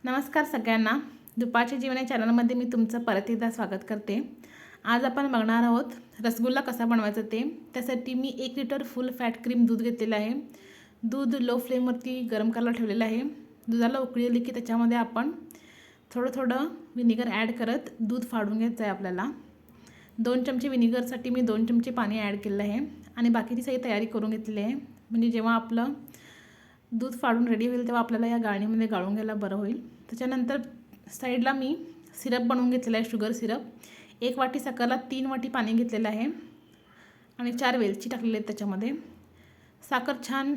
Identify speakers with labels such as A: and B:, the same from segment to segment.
A: नमस्कार सगळ्यांना. दुपारच्या जेवण या चॅनलमध्ये मी तुमचं परत एकदा स्वागत करते. आज आपण बघणार आहोत रसगुल्ला कसा बनवायचा ते. त्यासाठी मी 1 लिटर फुल फॅट क्रीम दूध घेतलेलं आहे. दूध लो फ्लेमवरती गरम करायला ठेवलेलं आहे. दुधाला उकळी आली की त्याच्यामध्ये आपण थोडं विनेगर ॲड करत दूध फाडून घ्यायचं आहे आपल्याला. 2 चमचे विनेगरसाठी मी 2 चमचे पाणी ॲड केलं आहे आणि बाकीची सगळी तयारी करून घेतली आहे. म्हणजे जेव्हा आपलं दूध फाडून रेडी होईल तेव्हा आपल्याला या गाळणीमध्ये गाळून घ्यायला बरं होईल. त्याच्यानंतर साईडला मी सिरप बनवून घेतलेला आहे, शुगर सिरप. 1 वाटी साखरला 3 वाटी पाणी घेतलेलं आहे आणि 4 वेलची टाकलेली आहेत त्याच्यामध्ये. साखर छान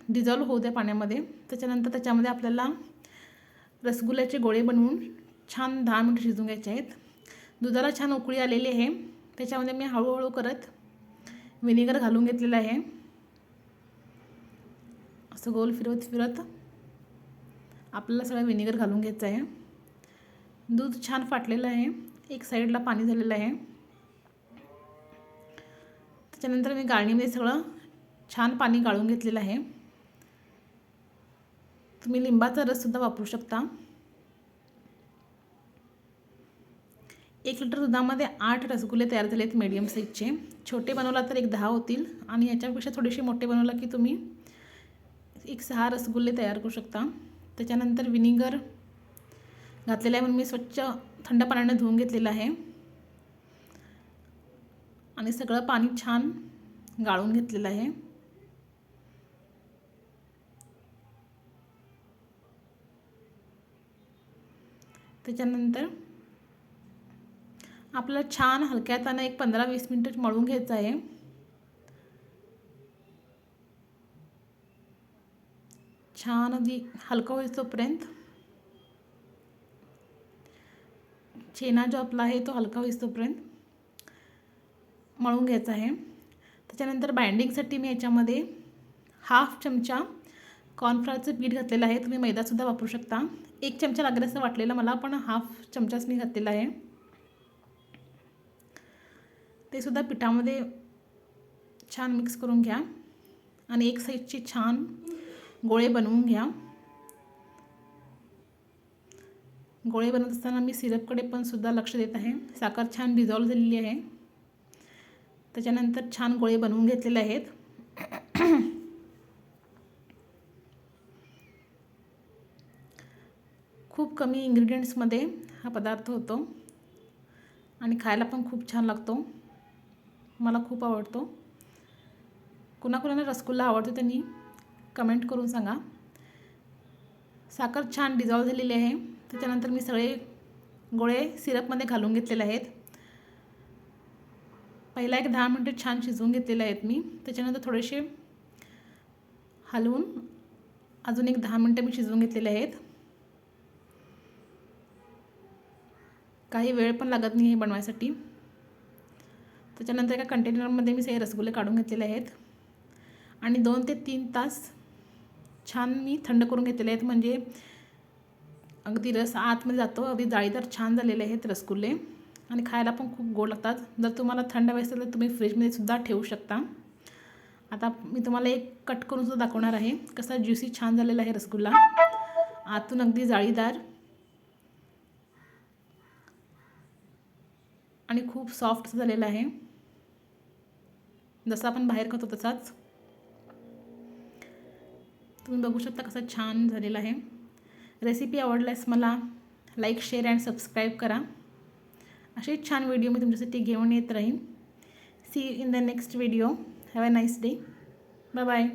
A: डिझॉल्व होऊ द्या पाण्यामध्ये. त्याच्यानंतर त्याच्यामध्ये आपल्याला रसगुल्ल्याचे गोळे बनवून छान 10 मिनिट शिजवून घ्यायचे आहेत. दुधाला छान उकळी आलेली आहे. त्याच्यामध्ये मी हळूहळू करत विनेगर घालून घेतलेलं आहे. असं गोल फिरत आपल्याला सगळं विनेगर घालून घ्यायचं आहे. दूध छान फाटलेलं आहे. एक साईडला पाणी झालेलं आहे. त्याच्यानंतर मी गाळणीमध्ये सगळं छान पाणी गाळून घेतलेलं आहे. तुम्ही लिंबाचा रससुद्धा वापरू शकता. 1 लिटर दुधामध्ये 8 रसगुल्ले तयार झाले आहेत मीडियम साईजचे. छोटे बनवला तर 10 होतील आणि याच्यापेक्षा थोडेसे मोठे बनवला की तुम्ही 6 रसगुल्ले तयार करू शकता. त्याच्यानंतर विनेगर घातलेलं आहे म्हणून मी स्वच्छ थंड पाण्याने धुवून घेतलेलं आहे आणि सगळं पाणी छान गाळून घेतलेलं आहे. त्याच्यानंतर आपल्याला छान हलक्या हाताने 15-20 मिनिटं मळून घ्यायचं आहे. छान अगदी हलका होईल तोपर्यंत. छेना जो आपला आहे तो हलका होईल तोपर्यंत मळून घ्यायचा आहे. त्याच्यानंतर बाइंडिंगसाठी मी याच्यामध्ये 1/2 चमचा कॉर्नफ्लॉवरचं पीठ घातलेलं आहे. तुम्ही मैदासुद्धा वापरू शकता. 1 चमचा लागेल असं वाटलेलं मला, पण 1/2 चमचाच मी घातलेला आहे. ते सुद्धा पिठामध्ये छान मिक्स करून घ्या आणि एक साईडचे छान गोळे बनवून घ्या. गोळे बनवत असताना मी सिरपकडे पण सुद्धा लक्ष देत आहे. साखर छान डिझॉल्व झालेली आहे. त्याच्यानंतर छान गोळे बनवून घेतलेले आहेत. खूप कमी इन्ग्रेडियंट्समध्ये हा पदार्थ होतो आणि खायला पण खूप छान लागतो. मला खूप आवडतो. कुणाकुणाला रसगुल्ला आवडतो त्यांनी कमेंट करून सांगा. साखर छान डिझॉल्व झालेली आहे. त्याच्यानंतर मी सगळे गोळे सिरपमध्ये घालून घेतलेले आहेत. पहिला 10 मिनिटं छान शिजवून घेतलेले आहेत मी. त्याच्यानंतर थोडेसे हलवून अजून 10 मिनिटं मी शिजवून घेतलेले आहेत. काही वेळ पण लागत नाही हे बनवायसाठी. त्याच्यानंतर एका कंटेनरमध्ये मी सगळे रसगुल्ले काढून घेतलेले आहेत आणि 2 ते 3 तास छान मी थंड करून घेतलेले आहेत. म्हणजे अगदी रस आतमध्ये जातो. अगदी जाळीदार छान झालेले आहेत रसगुल्ले आणि खायला पण खूप गोड लागतात. जर तुम्हाला थंड हवे असेल तर तुम्ही फ्रीजमध्ये सुद्धा ठेवू शकता. आता मी तुम्हाला एक कट करून सुद्धा दाखवणार आहे कसा ज्युसी छान झालेला आहे रसगुल्ला. आतून अगदी जाळीदार आणि खूप सॉफ्ट झालेला आहे. जसं आपण बाहेर खातो तसाच. तुम्ही बघू शकता कसा छान झालेला आहे. रेसिपी आवडल्यास मला लाईक, शेअर अँड सबस्क्राईब करा. असे छान व्हिडिओ मी तुमच्यासाठी घेऊन येत राहीन. See you in the next video. Have a nice day. Bye bye.